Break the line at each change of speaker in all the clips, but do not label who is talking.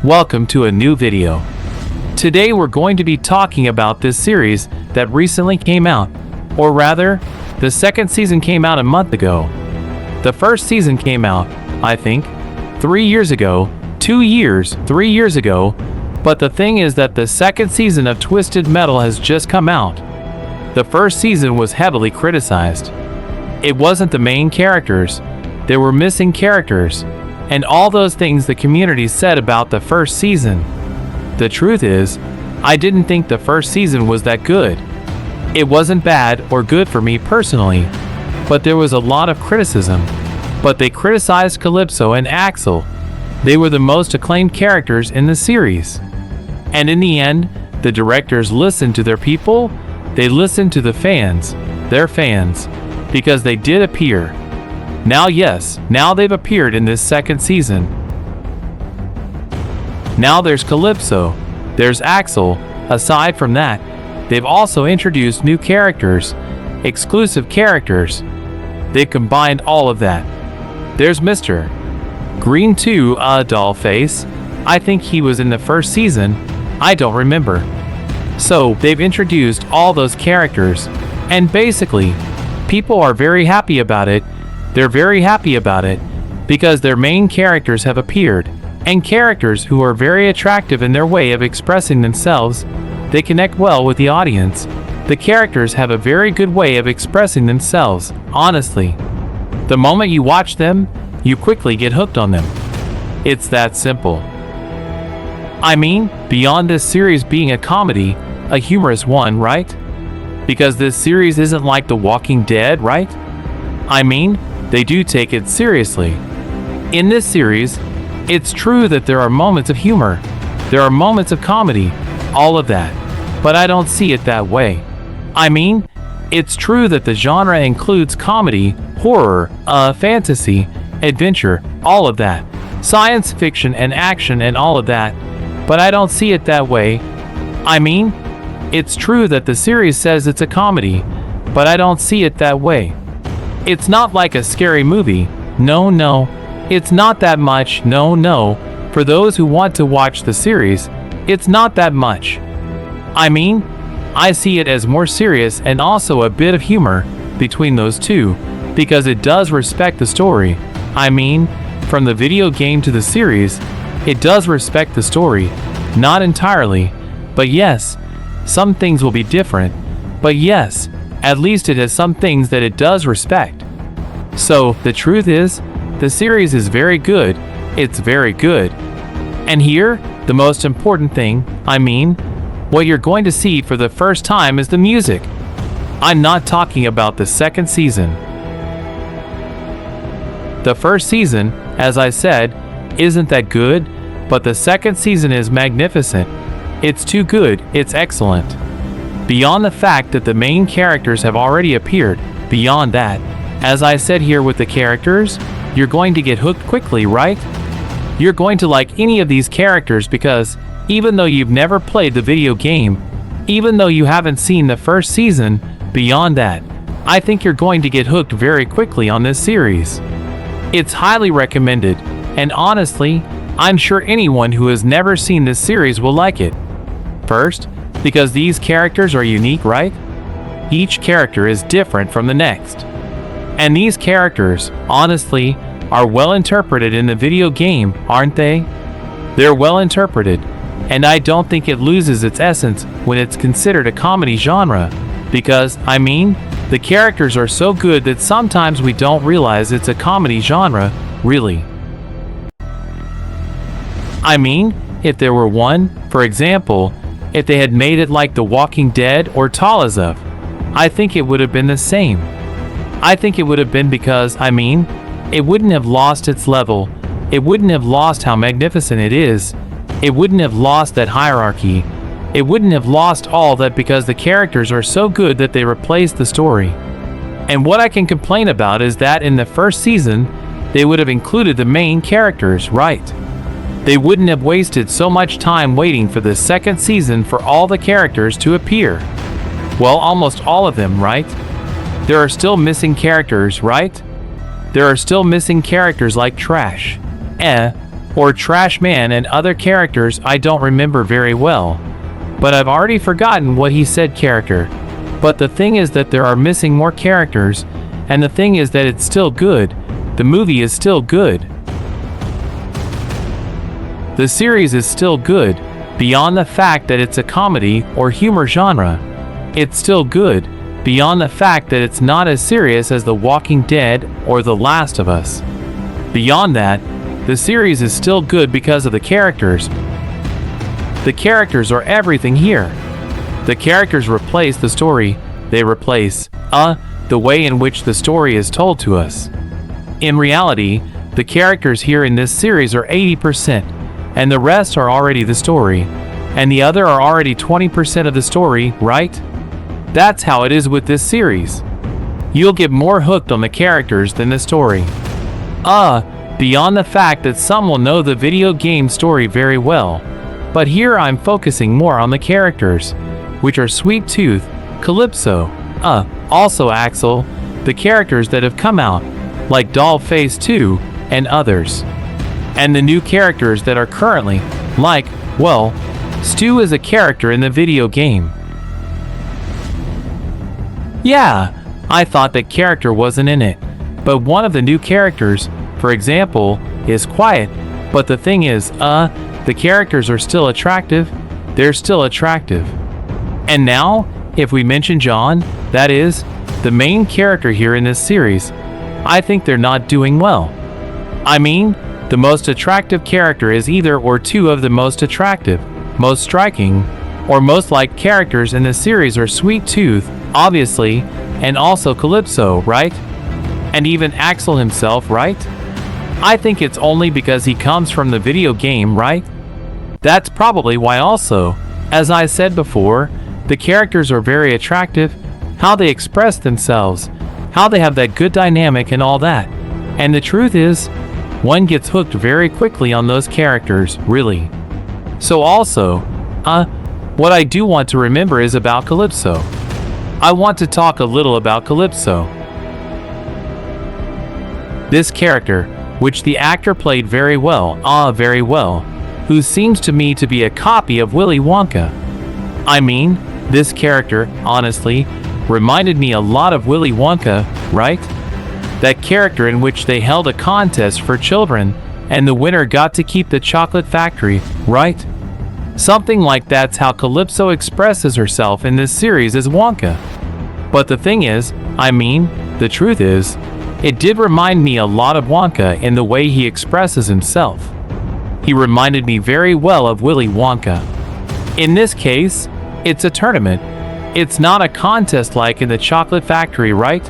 Welcome to a new video. Today we're going to be talking about this series that recently came out, or rather, the second season came out a month ago. The first season came out, I think, 3 years ago, 3 years ago, but the thing is that the second season of Twisted Metal has just come out. The first season was heavily criticized. It wasn't the main characters, there were missing characters, and all those things the community said about the first season. The truth is, I didn't think the first season was that good. It wasn't bad or good for me personally, but there was a lot of criticism. But they criticized Calypso and Axel. They were the most acclaimed characters in the series. And in the end, the directors listened to their people, they listened to the fans, their fans, because they did appear. Now they've appeared in this second season. Now there's Calypso, there's Axel. Aside from that, they've also introduced new characters, exclusive characters. They combined all of that. There's Mr. Green 2, Dollface. I think he was in the first season, I don't remember. So they've introduced all those characters, and basically, people are very happy about it. They're very happy about it because their main characters have appeared, and characters who are very attractive in their way of expressing themselves. They connect well with the audience. The characters have a very good way of expressing themselves, honestly. The moment you watch them, you quickly get hooked on them. It's that simple. I mean, beyond this series being a comedy, a humorous one, right? Because this series isn't like The Walking Dead, right? I mean, they do take it seriously. In this series, it's true that there are moments of humor, there are moments of comedy, all of that, but I don't see it that way. I mean, it's true that the genre includes comedy, horror, fantasy, adventure, all of that, science fiction and action and all of that, but I don't see it that way. I mean, it's true that the series says it's a comedy, but I don't see it that way. It's not like a scary movie, no, it's not that much, no, for those who want to watch the series, it's not that much. I mean, I see it as more serious and also a bit of humor between those two, because it does respect the story. I mean, from the video game to the series, it does respect the story, not entirely, but yes, some things will be different, but yes, at least it has some things that it does respect. So, the truth is, the series is very good, it's very good. And here, the most important thing, I mean, what you're going to see for the first time is the music. I'm not talking about the second season. The first season, as I said, isn't that good, but the second season is magnificent. It's too good, it's excellent. Beyond the fact that the main characters have already appeared, beyond that, as I said here with the characters, you're going to get hooked quickly, right? You're going to like any of these characters because even though you've never played the video game, even though you haven't seen the first season, beyond that, I think you're going to get hooked very quickly on this series. It's highly recommended, and honestly, I'm sure anyone who has never seen this series will like it. First, because these characters are unique, right? Each character is different from the next. And these characters, honestly, are well interpreted in the video game, aren't they? They're well interpreted, and I don't think it loses its essence when it's considered a comedy genre, because, I mean, the characters are so good that sometimes we don't realize it's a comedy genre, really. I mean, if there were one, for example, if they had made it like The Walking Dead or Talazov, I think it would have been the same. I think it would have been because, I mean, it wouldn't have lost its level, it wouldn't have lost how magnificent it is, it wouldn't have lost that hierarchy, it wouldn't have lost all that because the characters are so good that they replace the story. And what I can complain about is that in the first season, they would have included the main characters, right? They wouldn't have wasted so much time waiting for the second season for all the characters to appear. Well, almost all of them, right? There are still missing characters, right? There are still missing characters like Trash, or Trash Man and other characters I don't remember very well. But I've already forgotten what he said character. But the thing is that there are missing more characters, and the thing is that it's still good. The movie is still good. The series is still good, beyond the fact that it's a comedy or humor genre. It's still good, beyond the fact that it's not as serious as The Walking Dead or The Last of Us. Beyond that, the series is still good because of the characters. The characters are everything here. The characters replace the story. They replace, the way in which the story is told to us. In reality, the characters here in this series are 80%, and the rest are already the story, and the other are already 20% of the story, right? That's how it is with this series. You'll get more hooked on the characters than the story. Beyond the fact that some will know the video game story very well. But here I'm focusing more on the characters, which are Sweet Tooth, Calypso, also Axel, the characters that have come out, like Dollface 2, and others. And the new characters that are currently, like, well, Stu is a character in the video game. Yeah, I thought that character wasn't in it, but one of the new characters, for example, is Quiet, but the thing is, the characters are still attractive. They're still attractive. And now, if we mention John, that is, the main character here in this series, I think they're not doing well. I mean, the most attractive character is either or two of the most attractive, most striking, or most liked characters in the series are Sweet Tooth, obviously, and also Calypso, right? And even Axel himself, right? I think it's only because he comes from the video game, right? That's probably why also, as I said before, the characters are very attractive, how they express themselves, how they have that good dynamic and all that. And the truth is, one gets hooked very quickly on those characters, really. So also, what I do want to remember is about Calypso. I want to talk a little about Calypso. This character, which the actor played very well, who seems to me to be a copy of Willy Wonka. I mean, this character, honestly, reminded me a lot of Willy Wonka, right? That character in which they held a contest for children, and the winner got to keep the chocolate factory, right? Something like that's how Calypso expresses herself in this series as Wonka. But the thing is, the truth is, it did remind me a lot of Wonka in the way he expresses himself. He reminded me very well of Willy Wonka. In this case, it's a tournament. It's not a contest like in the chocolate factory, right?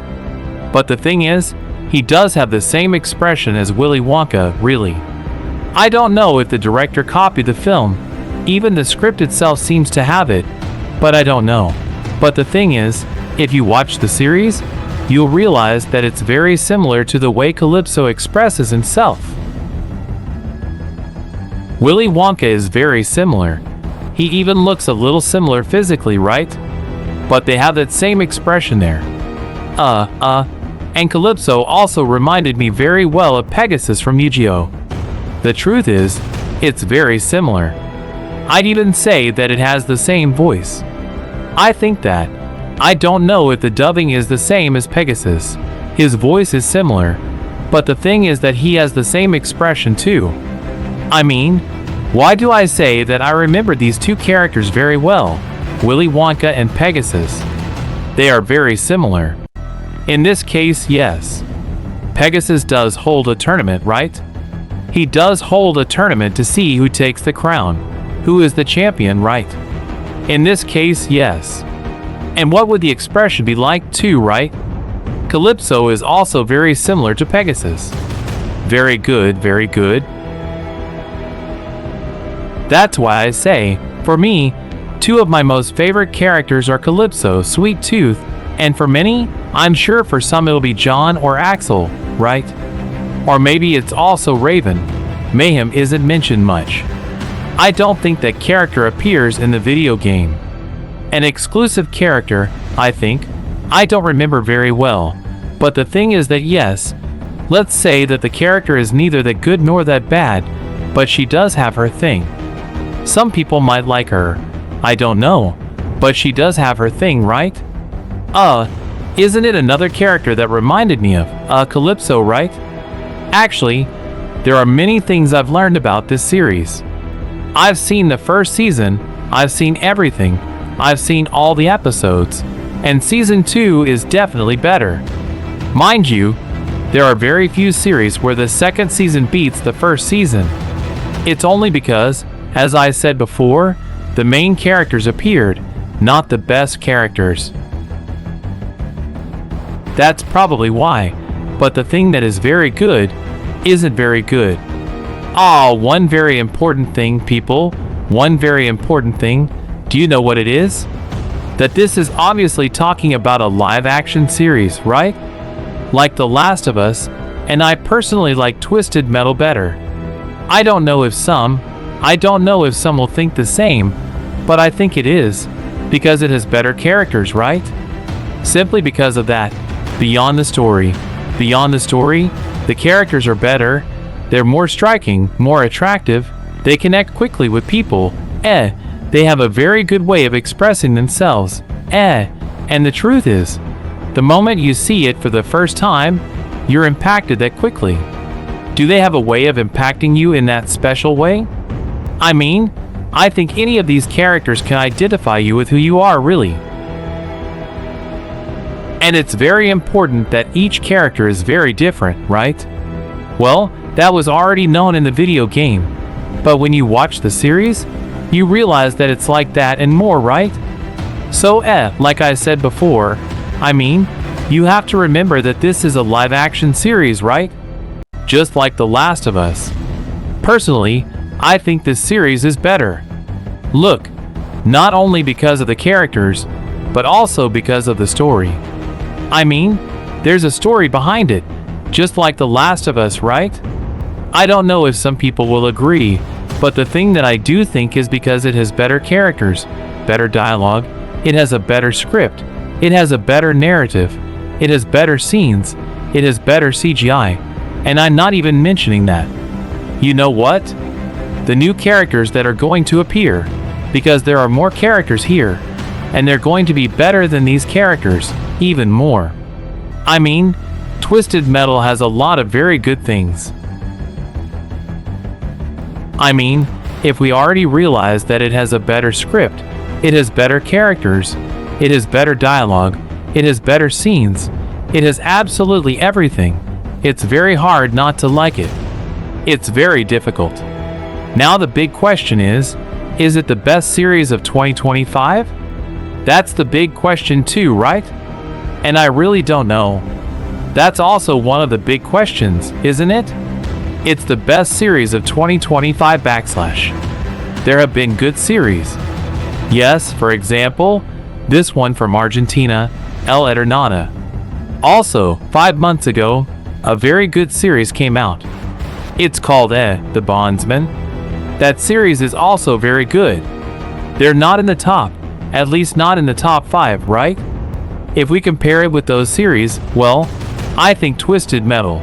But the thing is, he does have the same expression as Willy Wonka, really. I don't know if the director copied the film. Even the script itself seems to have it, but I don't know. But the thing is, if you watch the series, you'll realize that it's very similar to the way Calypso expresses himself. Willy Wonka is very similar. He even looks a little similar physically, right? But they have that same expression there. And Calypso also reminded me very well of Pegasus from Yu-Gi-Oh! The truth is, it's very similar. I'd even say that it has the same voice. I think that. I don't know if the dubbing is the same as Pegasus. His voice is similar, but the thing is that he has the same expression too. Why do I say that I remember these two characters very well, Willy Wonka and Pegasus? They are very similar. In this case, yes. Pegasus does hold a tournament, right? He does hold a tournament to see who takes the crown, who is the champion, right? In this case, yes. And what would the expression be like too, right? Calypso is also very similar to Pegasus. Very good, very good. That's why I say, for me, two of my most favorite characters are Calypso, Sweet Tooth, and for many, I'm sure for some it'll be John or Axel, right? Or maybe it's also Raven. Mayhem isn't mentioned much. I don't think that character appears in the video game. An exclusive character, I think. I don't remember very well. But the thing is that yes, let's say that the character is neither that good nor that bad. but she does have her thing. Some people might like her. I don't know, but she does have her thing, right? Isn't it another character that reminded me of, Calypso, right? Actually, there are many things I've learned about this series. I've seen the first season, I've seen everything, I've seen all the episodes, and season 2 is definitely better. Mind you, there are very few series where the second season beats the first season. It's only because, as I said before, the main characters appeared, not the best characters. That's probably why, but the thing that is very good isn't very good. One very important thing, people, one very important thing. Do you know what it is? That this is obviously talking about a live-action series, right? Like The Last of Us, and I personally like Twisted Metal better. I don't know if some will think the same, but I think it is, because it has better characters, right? Simply because of that. Beyond the story, the characters are better, they're more striking, more attractive, they connect quickly with people, they have a very good way of expressing themselves, and the truth is, the moment you see it for the first time, you're impacted that quickly. Do they have a way of impacting you in that special way? I mean, I think any of these characters can identify you with who you are, really. And it's very important that each character is very different, right? Well, that was already known in the video game. But when you watch the series, you realize that it's like that and more, right? So, like I said before, I mean, you have to remember that this is a live-action series, right? Just like The Last of Us. Personally, I think this series is better. Look, not only because of the characters, but also because of the story. I mean, there's a story behind it, just like The Last of Us, right? I don't know if some people will agree, but the thing that I do think is because it has better characters, better dialogue, it has a better script, it has a better narrative, it has better scenes, it has better CGI, and I'm not even mentioning that. You know what? The new characters that are going to appear, because there are more characters here, and they're going to be better than these characters, even more. I mean, Twisted Metal has a lot of very good things. I mean, if we already realize that it has a better script, it has better characters, it has better dialogue, it has better scenes, it has absolutely everything, it's very hard not to like it. It's very difficult. Now the big question is it the best series of 2025? That's the big question too, right? And I really don't know. That's also one of the big questions, isn't it? It's the best series of 2025 /. There have been good series. Yes, for example, this one from Argentina, El Eternauta. Also, 5 months ago, a very good series came out. It's called The Bondsman. That series is also very good. They're not in the top, at least not in the top 5, right? If we compare it with those series, well, I think Twisted Metal.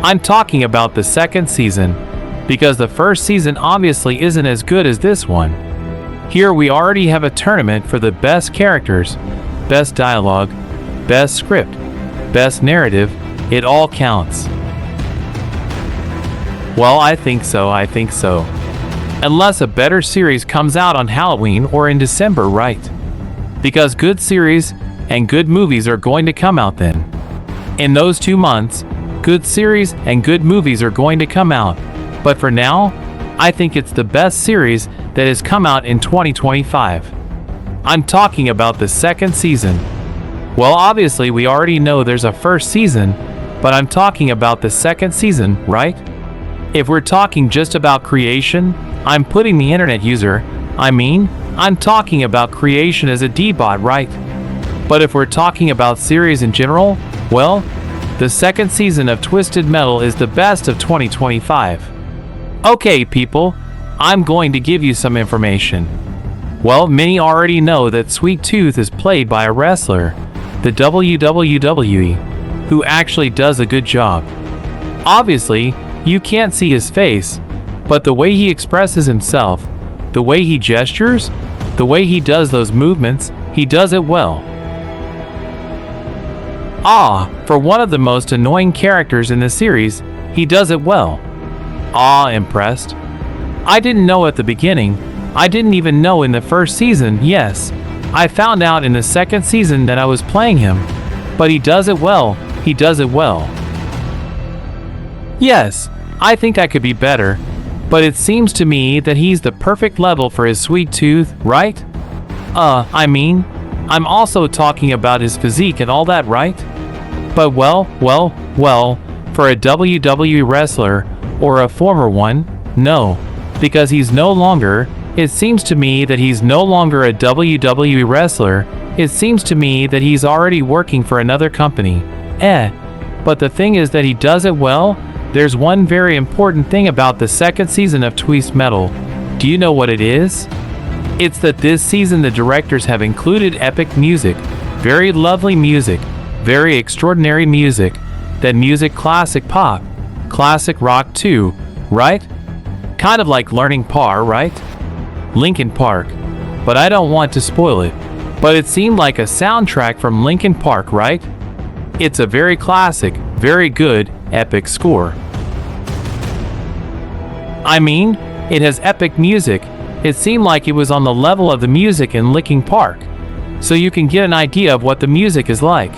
I'm talking about the second season, because the first season obviously isn't as good as this one. Here we already have a tournament for the best characters, best dialogue, best script, best narrative, it all counts. Well, I think so. Unless a better series comes out on Halloween or in December, right? Because good series and good movies are going to come out then. In those 2 months, good series and good movies are going to come out. But for now, I think it's the best series that has come out in 2025. I'm talking about the second season. Well, obviously we already know there's a first season, but I'm talking about the second season, right? If we're talking just about creation, I'm putting the internet user, I'm talking about creation as a D-bot, right? But if we're talking about series in general, well, the second season of Twisted Metal is the best of 2025. Okay, people, I'm going to give you some information. Well, many already know that Sweet Tooth is played by a wrestler, the WWE, who actually does a good job. Obviously, you can't see his face, But the way he expresses himself, the way he gestures, the way he does those movements, he does it well. For one of the most annoying characters in the series, he does it well. Impressed. I didn't know at the beginning. I didn't even know in the first season, yes. I found out in the second season that I was playing him. But he does it well, he does it well. Yes, I think I could be better. But it seems to me that he's the perfect level for his sweet tooth, right? I'm also talking about his physique and all that, right? But well, for a WWE wrestler, or a former one, no. Because he's no longer, it seems to me that he's no longer a WWE wrestler, it seems to me that he's already working for another company. But the thing is that he does it well. There's one very important thing about the second season of Twist Metal. Do you know what it is? It's that this season the directors have included epic music, very lovely music, very extraordinary music, that music classic pop, classic rock too, right? Kind of like learning Par, right? Linkin Park. But I don't want to spoil it. But it seemed like a soundtrack from Linkin Park, right? It's a very classic, very good, epic score. It has epic music. It seemed like it was on the level of the music in Linkin Park. So you can get an idea of what the music is like.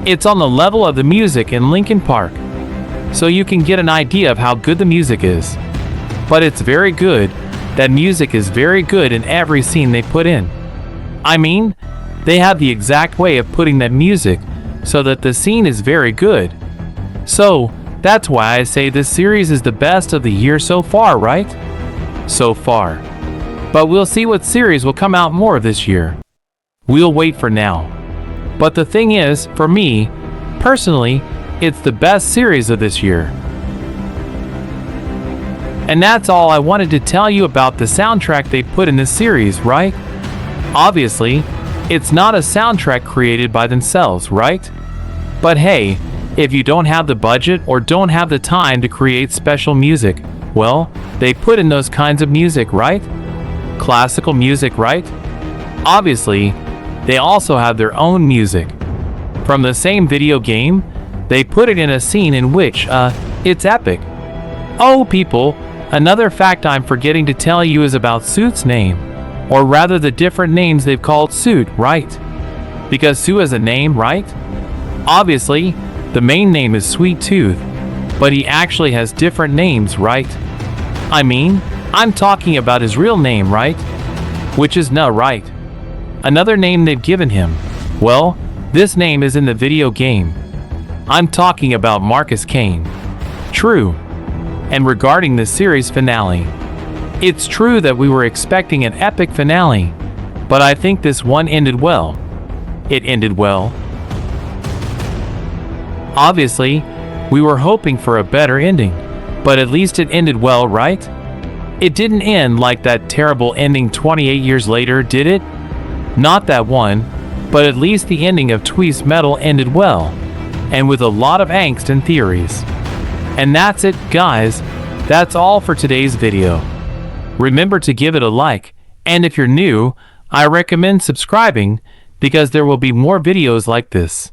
It's on the level of the music in Linkin Park. So you can get an idea of how good the music is. But it's very good. That music is very good in every scene they put in. They have the exact way of putting that music so that the scene is very good. So, that's why I say this series is the best of the year so far, right? So far. But we'll see what series will come out more this year. We'll wait for now. But the thing is, for me, personally, it's the best series of this year. And that's all I wanted to tell you about the soundtrack they put in this series, right? Obviously, it's not a soundtrack created by themselves, right? But hey, if you don't have the budget or don't have the time to create special music, well, they put in those kinds of music, right? Classical music, right? Obviously, they also have their own music. From the same video game, they put it in a scene in which, it's epic. Oh, people, another fact I'm forgetting to tell you is about Suit's name. Or rather the different names they've called Suit, right? Because Sue has a name, right? Obviously, the main name is Sweet Tooth, but he actually has different names, right? I'm talking about his real name, right? Which is no, right? Another name they've given him. Well, this name is in the video game. I'm talking about Marcus Kane. True. And regarding the series finale, it's true that we were expecting an epic finale, but I think this one ended well. It ended well. Obviously, we were hoping for a better ending, but at least it ended well, right? It didn't end like that terrible ending 28 years later, did it? Not that one, but at least the ending of Twist Metal ended well, and with a lot of angst and theories. And that's it, guys. That's all for today's video. Remember to give it a like, and if you're new, I recommend subscribing because there will be more videos like this.